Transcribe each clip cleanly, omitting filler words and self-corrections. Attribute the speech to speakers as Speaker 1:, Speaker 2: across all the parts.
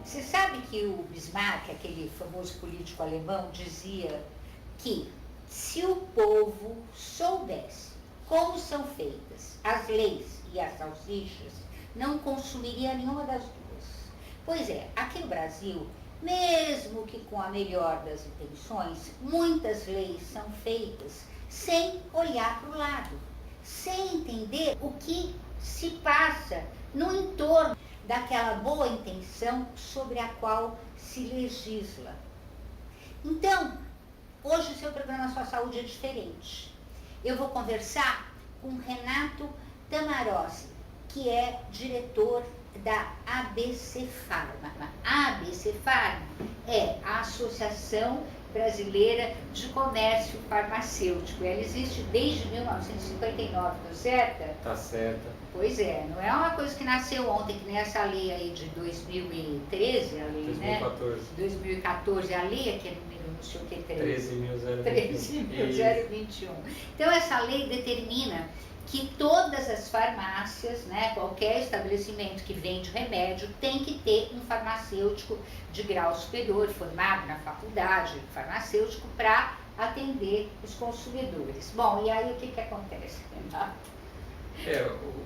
Speaker 1: Você sabe que o Bismarck, aquele famoso político alemão, dizia que se o povo soubesse como são feitas as leis e as salsichas, não consumiria nenhuma das duas. Pois é, aqui no Brasil, mesmo que com a melhor das intenções, muitas leis são feitas sem olhar para o lado, sem entender o que se passa no entorno daquela boa intenção sobre a qual se legisla. Então, hoje o seu programa Sua Saúde é diferente. Eu vou conversar com Renato Tamarossi, que é diretor da ABC Pharma. A ABC Pharma é a Associação Brasileira de Comércio Farmacêutico. Ela existe desde 1959, tá certa?
Speaker 2: Tá certa.
Speaker 1: Pois é, não é uma coisa que nasceu ontem, que nem essa lei aí de 2013, a lei,
Speaker 2: 2014.
Speaker 1: né? 2014, a lei que é número não sei o que, 13.021. Então essa lei determina que todas as farmácias, né, qualquer estabelecimento que vende remédio, tem que ter um farmacêutico de grau superior, formado na faculdade farmacêutico, para atender os consumidores. Bom, e aí o que acontece, Renato?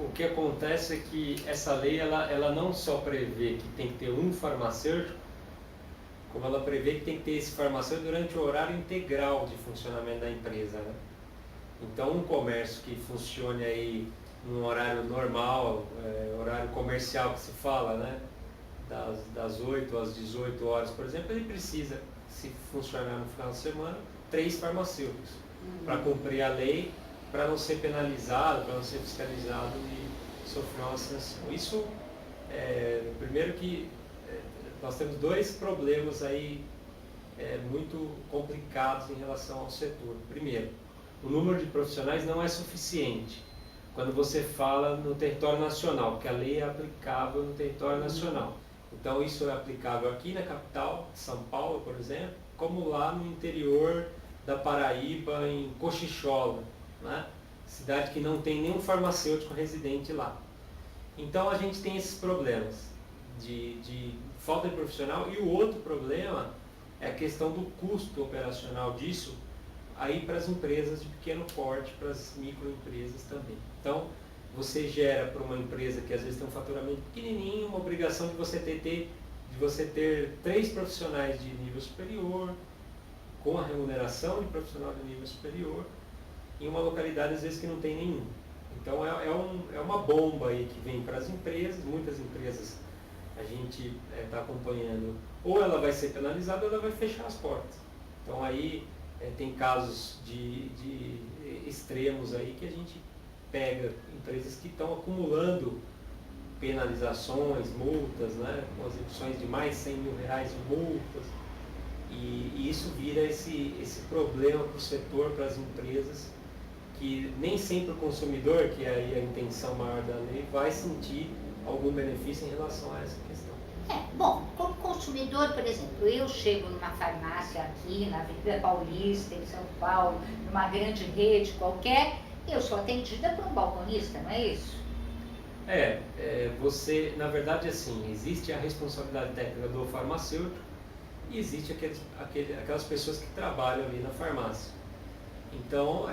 Speaker 2: O que acontece é que essa lei ela não só prevê que tem que ter um farmacêutico, como ela prevê que tem que ter esse farmacêutico durante o horário integral de funcionamento da empresa, né? Então, um comércio que funcione aí num horário normal, horário comercial que se fala, né? Das 8 às 18 horas, por exemplo, ele precisa, se funcionar no final de semana, 3 farmacêuticos para cumprir a lei, para não ser penalizado, para não ser fiscalizado e sofrer uma sanção. Isso, primeiro que nós temos 2 problemas aí muito complicados em relação ao setor. Primeiro, o número de profissionais não é suficiente quando você fala no território nacional, porque a lei é aplicável no território nacional. Então isso é aplicável aqui na capital, São Paulo, por exemplo, como lá no interior da Paraíba, em Cochichola, né? Cidade que não tem nenhum farmacêutico residente lá. Então a gente tem esses problemas de falta de profissional, e o outro problema é a questão do custo operacional disso aí para as empresas de pequeno porte, para as microempresas também. Então você gera para uma empresa que às vezes tem um faturamento pequenininho uma obrigação de você ter 3 profissionais de nível superior, com a remuneração de profissional de nível superior, em uma localidade às vezes que não tem nenhum. Então é uma bomba aí que vem para as empresas. Muitas empresas a gente está acompanhando, ou ela vai ser penalizada ou ela vai fechar as portas. Então aí tem casos de extremos aí que a gente pega empresas que estão acumulando penalizações, multas, né, com execuções de mais de 100 mil reais de multas, e isso vira esse problema para o setor, para as empresas, que nem sempre o consumidor, que é aí a intenção maior da lei, vai sentir algum benefício em relação a essa questão.
Speaker 1: Bom, como consumidor, por exemplo, eu chego numa farmácia aqui na Avenida Paulista, em São Paulo, numa grande rede qualquer, eu sou atendida por um balconista, não é isso?
Speaker 2: Você, na verdade, assim, existe a responsabilidade técnica do farmacêutico e existe aquelas pessoas que trabalham ali na farmácia. Então,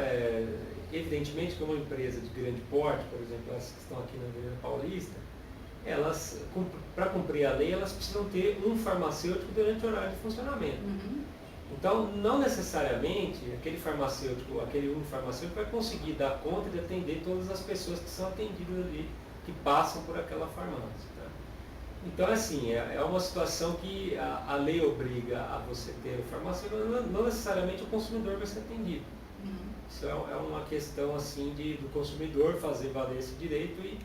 Speaker 2: evidentemente que uma empresa de grande porte, por exemplo, as que estão aqui na Avenida Paulista, elas, para cumprir a lei, elas precisam ter um farmacêutico durante o horário de funcionamento. Então, não necessariamente aquele um farmacêutico vai conseguir dar conta de atender todas as pessoas que são atendidas ali, que passam por aquela farmácia. Tá? Então, assim, é uma situação que a lei obriga a você ter o farmacêutico, não necessariamente o consumidor vai ser atendido. Isso é uma questão assim do consumidor fazer valer esse direito e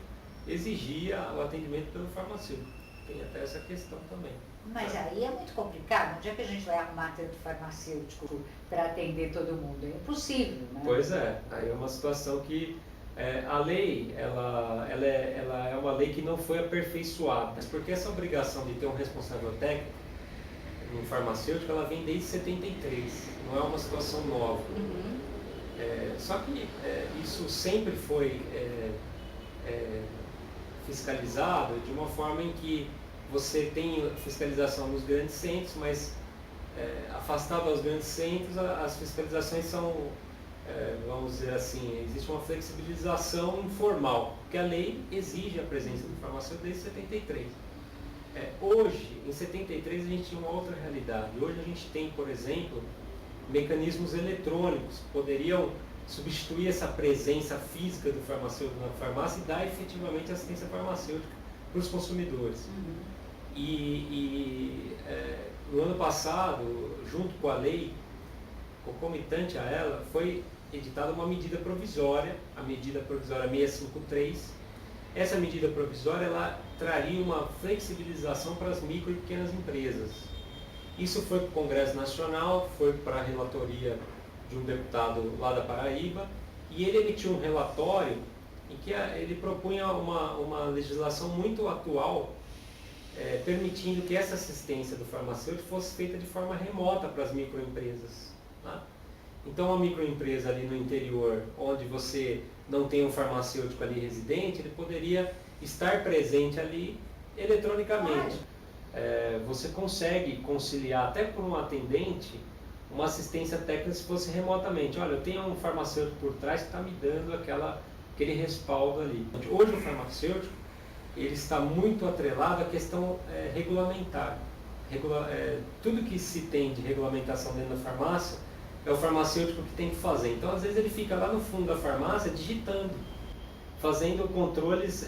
Speaker 2: exigir o atendimento pelo farmacêutico. Tem até essa questão também.
Speaker 1: Mas aí é muito complicado. Onde é que a gente vai arrumar tanto farmacêutico para atender todo mundo? É impossível, né?
Speaker 2: Pois é, aí é uma situação que a lei ela é uma lei que não foi aperfeiçoada, porque essa obrigação de ter um responsável técnico no farmacêutico, ela vem desde 73, não é uma situação nova. Só que isso sempre foi fiscalizado de uma forma em que você tem fiscalização nos grandes centros, mas afastado aos grandes centros, as fiscalizações são, vamos dizer assim, existe uma flexibilização informal, porque a lei exige a presença do farmacêutico desde 73. Hoje, em 73, a gente tinha uma outra realidade. Hoje a gente tem, por exemplo, mecanismos eletrônicos que poderiam substituir essa presença física do farmacêutico na farmácia e dar efetivamente assistência farmacêutica para os consumidores. No ano passado, junto com a lei, concomitante a ela, foi editada uma medida provisória, a medida provisória 653. Essa medida provisória ela traria uma flexibilização para as micro e pequenas empresas. Isso foi para o Congresso Nacional, foi para a relatoria de um deputado lá da Paraíba, e ele emitiu um relatório em que ele propunha uma legislação muito atual, permitindo que essa assistência do farmacêutico fosse feita de forma remota para as microempresas. Tá? Então, a microempresa ali no interior, onde você não tem um farmacêutico ali residente, ele poderia estar presente ali eletronicamente. Você consegue conciliar até por um atendente uma assistência técnica se fosse remotamente. Olha, eu tenho um farmacêutico por trás que está me dando aquele respaldo ali. Hoje o farmacêutico ele está muito atrelado à questão regulamentar. Tudo que se tem de regulamentação dentro da farmácia é o farmacêutico que tem que fazer. Então, às vezes, ele fica lá no fundo da farmácia digitando, fazendo controles,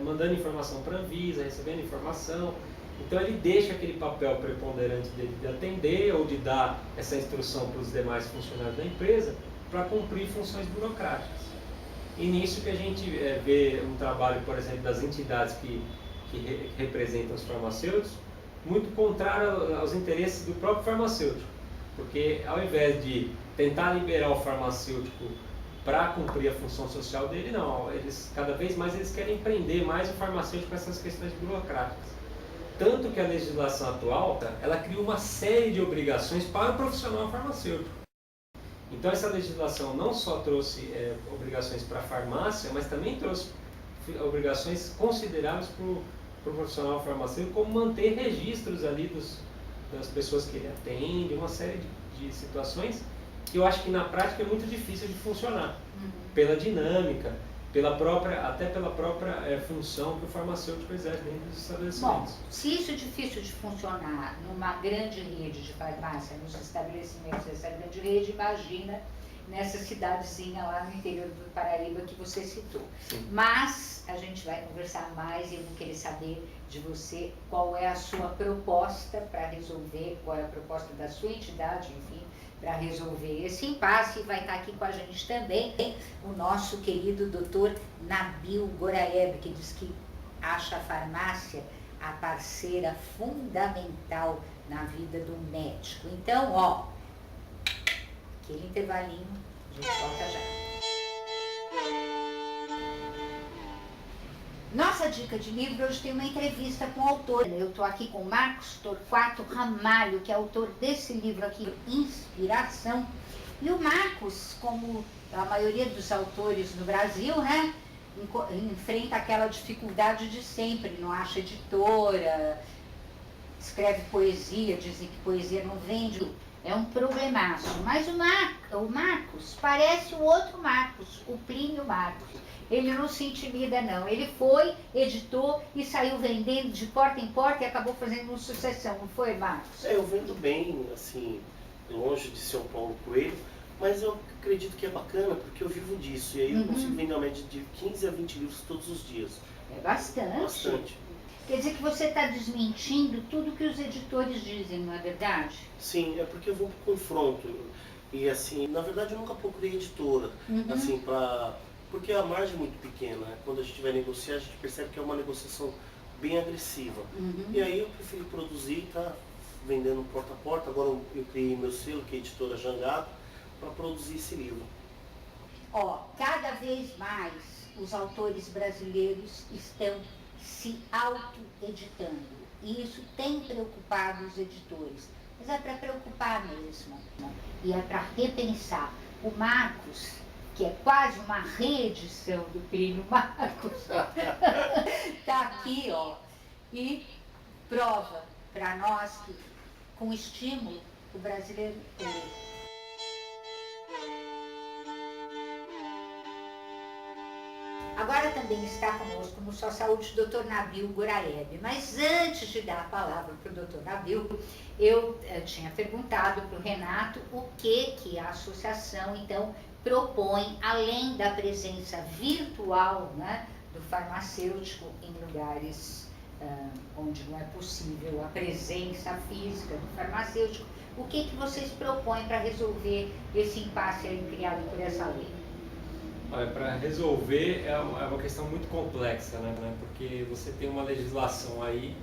Speaker 2: mandando informação para a Anvisa, recebendo informação. Então, ele deixa aquele papel preponderante dele de atender ou de dar essa instrução para os demais funcionários da empresa para cumprir funções burocráticas. E nisso que a gente vê um trabalho, por exemplo, das entidades que representam os farmacêuticos, muito contrário aos interesses do próprio farmacêutico. Porque ao invés de tentar liberar o farmacêutico para cumprir a função social dele, não, cada vez mais eles querem prender mais o farmacêutico com essas questões burocráticas. Tanto que a legislação atual, ela cria uma série de obrigações para o profissional farmacêutico. Então essa legislação não só trouxe obrigações para a farmácia, mas também trouxe obrigações consideráveis para o profissional farmacêutico, como manter registros ali das pessoas que ele atende, uma série de situações que eu acho que na prática é muito difícil de funcionar, pela dinâmica, até pela própria função que o farmacêutico exerce dentro dos estabelecimentos.
Speaker 1: Bom, se isso é difícil de funcionar numa grande rede de farmácia, nos estabelecimentos dessa grande rede, imagina nessa cidadezinha lá no interior do Paraíba que você citou.
Speaker 2: Sim.
Speaker 1: Mas a gente vai conversar mais e eu vou querer saber de você qual é a sua proposta para resolver, qual é a proposta da sua entidade, enfim, para resolver esse impasse. Vai estar aqui com a gente também o nosso querido Dr. Nabil Goraeb, que diz que acha a farmácia a parceira fundamental na vida do médico. Então, aquele intervalinho, a gente volta já. Nossa dica de livro, hoje tem uma entrevista com o autor. Eu estou aqui com Marcos Torquato Ramalho, que é autor desse livro aqui, Inspiração. E o Marcos, como a maioria dos autores no Brasil, né, enfrenta aquela dificuldade de sempre, não acha editora, escreve poesia, dizem que poesia não vende. É um problemaço. Mas o Marcos parece o outro Marcos, o Plínio Marcos. Ele não se intimida, não. Ele foi, editou e saiu vendendo de porta em porta e acabou fazendo uma sucessão. Não foi, Marcos?
Speaker 3: Eu vendo bem, assim, longe de ser um Paulo Coelho, mas eu acredito que é bacana porque eu vivo disso. E aí eu consigo vender uma média de 15 a 20 livros todos os dias.
Speaker 1: É bastante.
Speaker 3: Bastante.
Speaker 1: Quer dizer que você está desmentindo tudo que os editores dizem, não é verdade?
Speaker 3: Sim, é porque eu vou para o confronto. E assim, na verdade eu nunca procurei editora, assim, porque a margem é muito pequena, né? Quando a gente vai negociar, a gente percebe que é uma negociação bem agressiva. E aí eu prefiro produzir, tá vendendo porta a porta. Agora eu criei meu selo, que é a editora Jangado, para produzir esse livro.
Speaker 1: Cada vez mais os autores brasileiros estão se auto-editando. E isso tem preocupado os editores. Mas é para preocupar mesmo. E é para repensar. O Marcos, que é quase uma reedição do Plínio Marcos, está aqui, e prova para nós que, com estímulo, o brasileiro Agora também está conosco no Só Saúde o Dr. Nabil Guraeb. Mas antes de dar a palavra para o Dr. Nabil, eu tinha perguntado para o Renato o que a associação, então, propõe, além da presença virtual, né, do farmacêutico em lugares onde não é possível a presença física do farmacêutico. O que vocês propõem para resolver esse impasse aí criado por essa lei?
Speaker 2: Olha, para resolver é uma questão muito complexa, né? Porque você tem uma legislação aí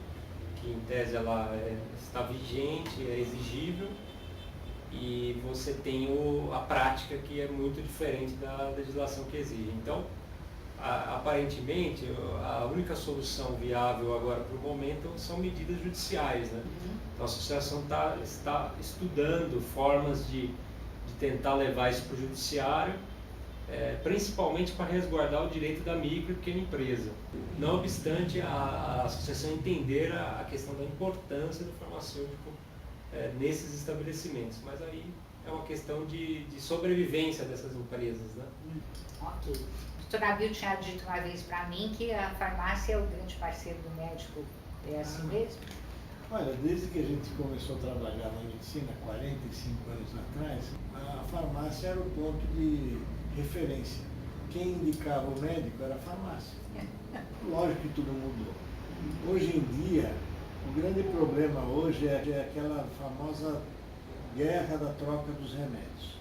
Speaker 2: que, em tese, ela está vigente, é exigível, e você tem a prática que é muito diferente da legislação que exige. Então, aparentemente, a única solução viável agora para o momento são medidas judiciais, né? Então, a associação está estudando formas de tentar levar isso para o judiciário, principalmente para resguardar o direito da micro e pequena empresa. Não obstante a associação entender a questão da importância do farmacêutico nesses estabelecimentos, mas aí é uma questão de sobrevivência dessas empresas, né?
Speaker 1: Ok. O Dr. Nabil tinha dito uma vez para mim que a farmácia é o grande parceiro do médico. É assim mesmo?
Speaker 4: Olha, desde que a gente começou a trabalhar na medicina, 45 anos atrás, a farmácia era o ponto de referência. Quem indicava o médico era a farmácia. Lógico que tudo mudou. Hoje em dia, o grande problema hoje é aquela famosa guerra da troca dos remédios.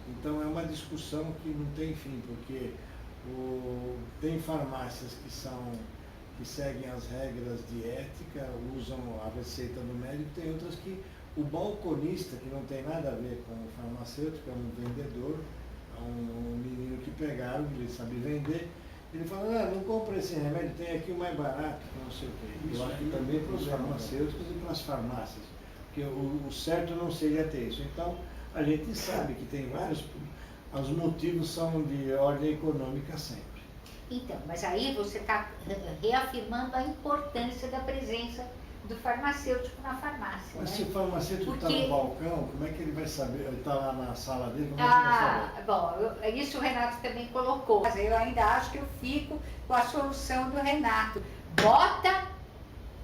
Speaker 4: Então é uma discussão que não tem fim, porque tem farmácias que seguem as regras de ética, usam a receita do médico, tem outras que o balconista, que não tem nada a ver com o farmacêutico, é um vendedor, é um menino que pegaram, ele sabe vender, ele fala, não compra esse remédio, tem aqui o mais barato, não sei o quê. Isso aqui também para os farmacêuticos e para as farmácias, porque o certo não seria ter isso. Então, a gente sabe que tem vários, os motivos são de ordem econômica sempre.
Speaker 1: Então, mas aí você está reafirmando a importância da presença do farmacêutico na farmácia.
Speaker 4: Mas
Speaker 1: né?
Speaker 4: se o farmacêutico está no balcão, como é que ele vai saber? Ele está lá na sala dele, como é que ele vai saber?
Speaker 1: Bom, isso o Renato também colocou. Mas eu ainda acho que eu fico com a solução do Renato. Bota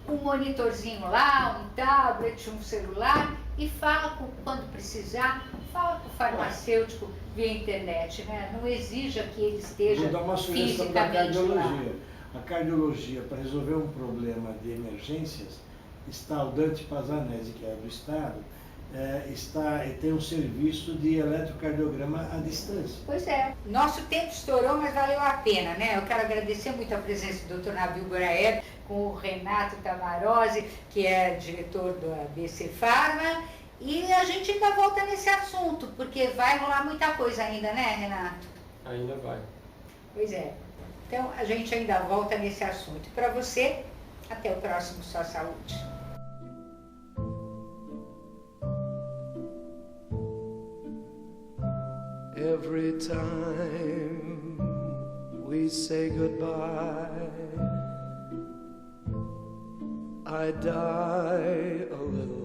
Speaker 1: um monitorzinho lá, um tablet, um celular e fala quando precisar, fala com o farmacêutico via internet, né? Não exija que ele esteja
Speaker 4: Vou dar uma sugestão da
Speaker 1: fisicamente lá.
Speaker 4: cardiologia. A cardiologia, para resolver um problema de emergências, está o Dante Pazanese, que é do Estado, tem um serviço de eletrocardiograma à distância.
Speaker 1: Pois é. Nosso tempo estourou, mas valeu a pena, né? Eu quero agradecer muito a presença do Dr. Nabil Guraeb, com o Renato Tamarose, que é diretor do ABC Pharma, e a gente ainda volta nesse assunto, porque vai rolar muita coisa ainda, né, Renato?
Speaker 2: Ainda vai.
Speaker 1: Pois é. Então, a gente ainda volta nesse assunto. E para você, até o próximo Só Saúde.
Speaker 5: Every time we say goodbye, I die a little.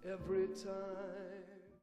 Speaker 5: Every time